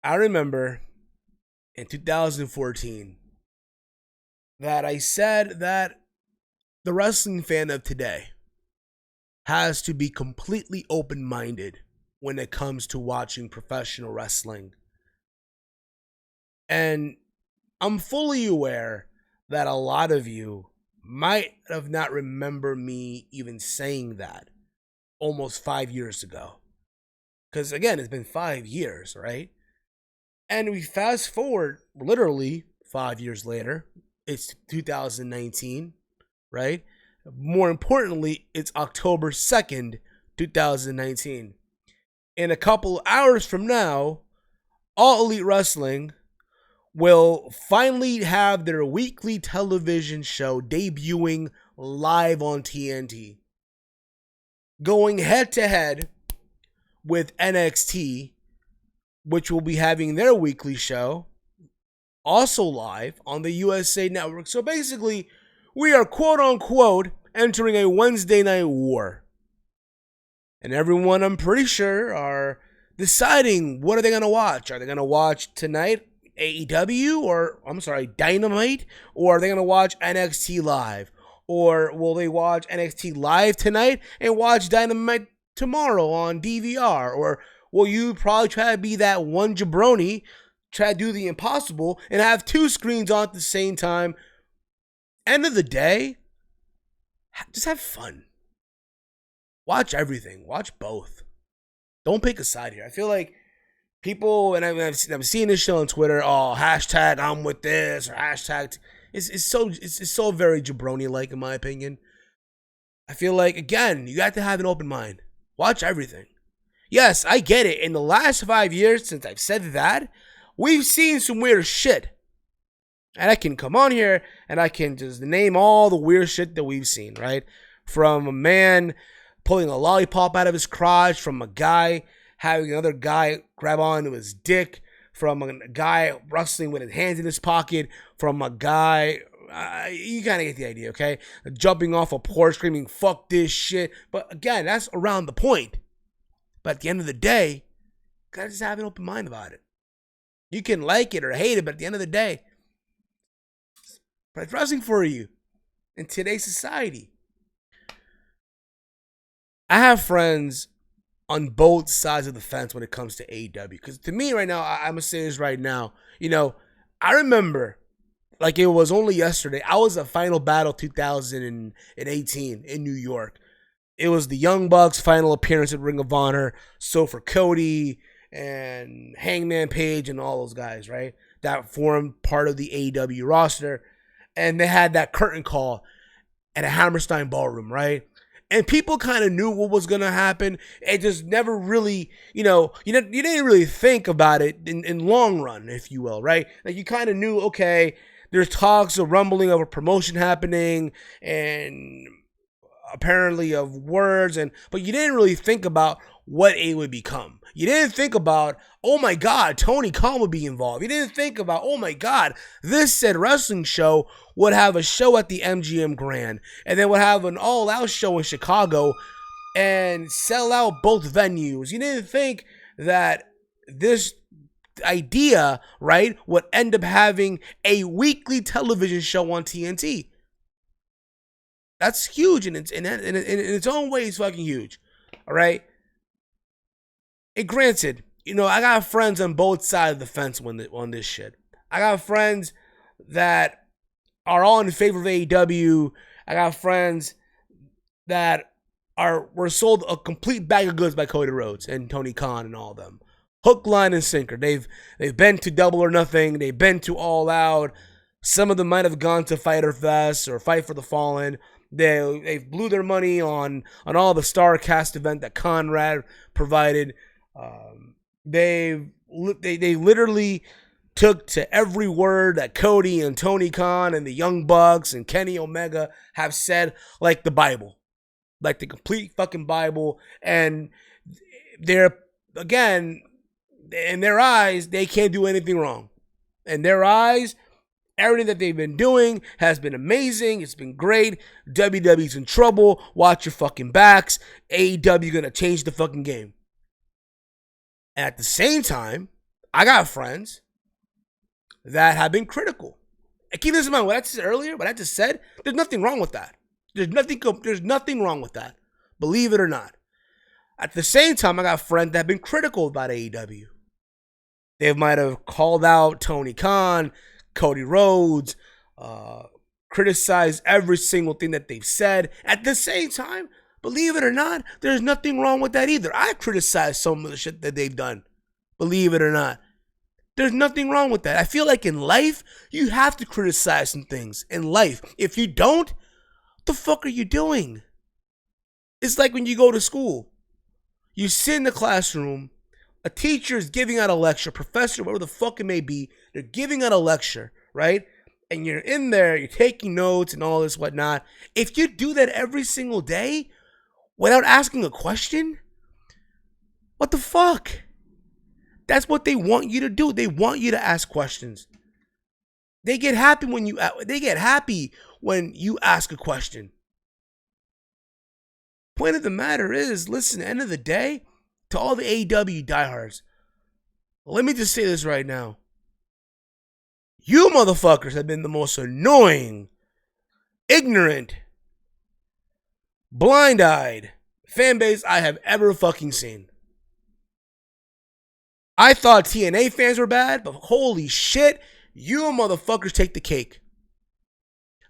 I remember in 2014 that I said that the wrestling fan of today has to be completely open minded when it comes to watching professional wrestling. And I'm fully aware that a lot of you might have not remember me even saying that almost 5 years ago. Because again, it's been 5 years, right? And we fast forward literally 5 years later. It's 2019, right? More importantly, it's October 2nd, 2019. In a couple hours from now, All Elite Wrestling will finally have their weekly television show debuting live on TNT. Going head to head with NXT, which will be having their weekly show also live on the USA Network. So basically, we are quote unquote entering a Wednesday night war. And everyone, I'm pretty sure, are deciding what are they going to watch. Are they going to watch tonight AEW or, I'm sorry, Dynamite? Or are they going to watch NXT Live? Or will they watch NXT Live tonight and watch Dynamite tomorrow on DVR? Or will you probably try to be that one jabroni, try to do the impossible, and have two screens on at the same time? End of the day, just have fun. Watch everything. Watch both. Don't pick a side here. I feel like people, and I'm seeing this show on Twitter, oh, hashtag I'm with this, or hashtag, it's so very jabroni-like in my opinion. I feel like, again, you have to have an open mind. Watch everything. Yes, I get it. In the last 5 years since I've said that, we've seen some weird shit. And I can come on here and I can just name all the weird shit that we've seen, right? From a man pulling a lollipop out of his crotch, from a guy having another guy grab onto his dick, from a guy wrestling with his hands in his pocket, from a guy, you kind of get the idea, okay? Jumping off a porch screaming, fuck this shit. But again, that's around the point. But at the end of the day, you gotta just have an open mind about it. You can like it or hate it, but at the end of the day, it's wrestling for you in today's society. I have friends on both sides of the fence when it comes to AEW. Because to me right now, I'm going to say this right now. You know, I remember, like it was only yesterday, I was at Final Battle 2018 in New York. It was the Young Bucks' final appearance at Ring of Honor. So for Cody and Hangman Page and all those guys, right? That formed part of the AEW roster. And they had that curtain call at a Hammerstein Ballroom, right? And people kind of knew what was going to happen. It just never really, you didn't really think about it in long run, if you will, right? Like you kind of knew, okay, there's talks of rumbling of a promotion happening and apparently of words, but you didn't really think about what it would become. You didn't think about, oh my God, Tony Khan would be involved. You didn't think about, oh my God, this said wrestling show would have a show at the MGM Grand and then would have an all-out show in Chicago and sell out both venues. You didn't think that this idea, right, would end up having a weekly television show on TNT. That's huge in its own way. It's fucking huge. All right. And granted, I got friends on both sides of the fence on this shit. I got friends that are all in favor of AEW. I got friends that were sold a complete bag of goods by Cody Rhodes and Tony Khan and all of them. Hook, line, and sinker. They've been to Double or Nothing. They've been to All Out. Some of them might have gone to Fyter Fest or Fight for the Fallen. They blew their money on all the StarCast event that Conrad provided. They literally took to every word that Cody and Tony Khan and the Young Bucks and Kenny Omega have said, like the Bible, like the complete fucking Bible. And they're, again, in their eyes, they can't do anything wrong. In their eyes, everything that they've been doing has been amazing. It's been great. WWE's in trouble. Watch your fucking backs. AEW gonna change the fucking game. And at the same time, I got friends that have been critical. And keep this in mind, what I said earlier, what I just said, there's nothing wrong with that. There's nothing wrong with that. Believe it or not. At the same time, I got friends that have been critical about AEW. They might have called out Tony Khan, Cody Rhodes, criticized every single thing that they've said. At the same time, believe it or not, there's nothing wrong with that either. I criticized some of the shit that they've done. Believe it or not. There's nothing wrong with that. I feel like in life, you have to criticize some things. In life, if you don't, what the fuck are you doing? It's like when you go to school. You sit in the classroom, a teacher is giving out a lecture, professor, whatever the fuck it may be, they're giving out a lecture, right? And you're in there, you're taking notes and all this whatnot. If you do that every single day without asking a question, what the fuck? That's what they want you to do. They want you to ask questions. They get happy when you ask a question. Point of the matter is, listen, at the end of the day, to all the AEW diehards, let me just say this right now. You motherfuckers have been the most annoying, ignorant, blind-eyed fan base I have ever fucking seen. I thought TNA fans were bad, but holy shit, you motherfuckers take the cake.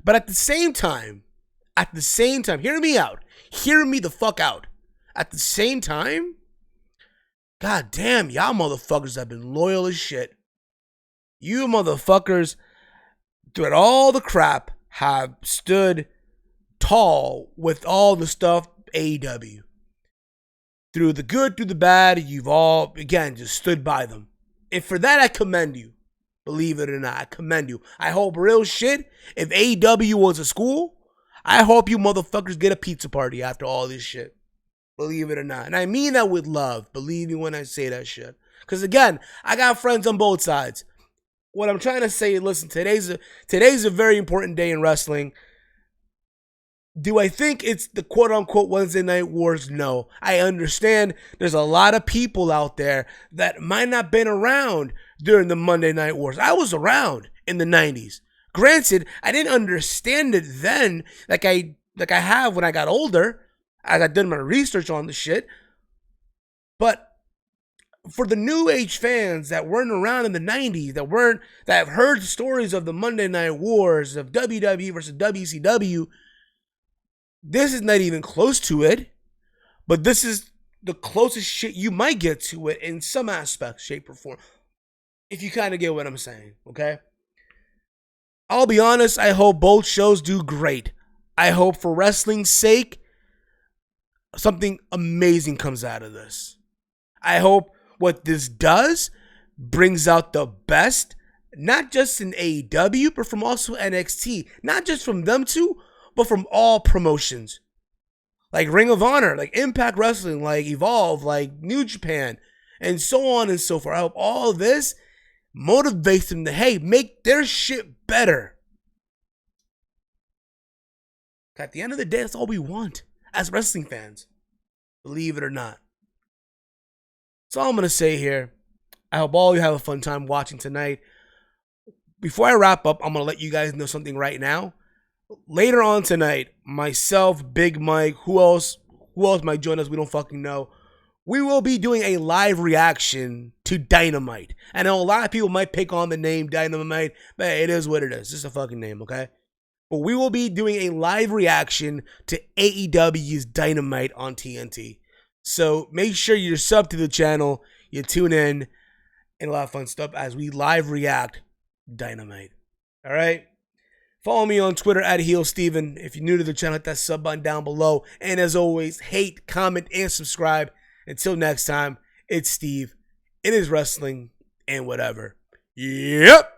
But at the same time, hear me out. Hear me the fuck out. At the same time, god damn, y'all motherfuckers have been loyal as shit. You motherfuckers, throughout all the crap, have stood tall with all the stuff AEW. Through the good, through the bad, you've all, again, just stood by them. And for that, I commend you. Believe it or not, I commend you. I hope real shit, if AEW was a school, I hope you motherfuckers get a pizza party after all this shit. Believe it or not. And I mean that with love. Believe me when I say that shit. Because again, I got friends on both sides. What I'm trying to say is, listen, today's a very important day in wrestling. Do I think it's the quote-unquote Wednesday Night Wars? No. I understand there's a lot of people out there that might not have been around during the Monday Night Wars. I was around in the 90s. Granted, I didn't understand it then like I have when I got older. I got done my research on the shit. But for the new age fans that weren't around in the 90s, that have heard stories of the Monday Night Wars, of WWE versus WCW, this is not even close to it, but this is the closest shit you might get to it in some aspect, shape, or form. If you kind of get what I'm saying, okay? I'll be honest, I hope both shows do great. I hope for wrestling's sake, something amazing comes out of this. I hope what this does brings out the best, not just in AEW, but from also NXT. Not just from them two, but from all promotions. Like Ring of Honor, like Impact Wrestling, like Evolve, like New Japan, and so on and so forth. I hope all of this motivates them to, hey, make their shit better. At the end of the day, that's all we want as wrestling fans. Believe it or not. That's all I'm going to say here. I hope all of you have a fun time watching tonight. Before I wrap up, I'm going to let you guys know something right now. Later on tonight, myself, Big Mike, who else might join us, we don't fucking know. We will be doing a live reaction to Dynamite. I know a lot of people might pick on the name Dynamite, but it is what it is. It's just a fucking name, okay? But we will be doing a live reaction to AEW's Dynamite on TNT. So make sure you're subbed to the channel, you tune in, and a lot of fun stuff as we live react Dynamite. All right? Follow me on Twitter at HeelSteven. If you're new to the channel, hit that sub button down below. And as always, hate, comment, and subscribe. Until next time, it's Steve. It is wrestling and whatever. Yep.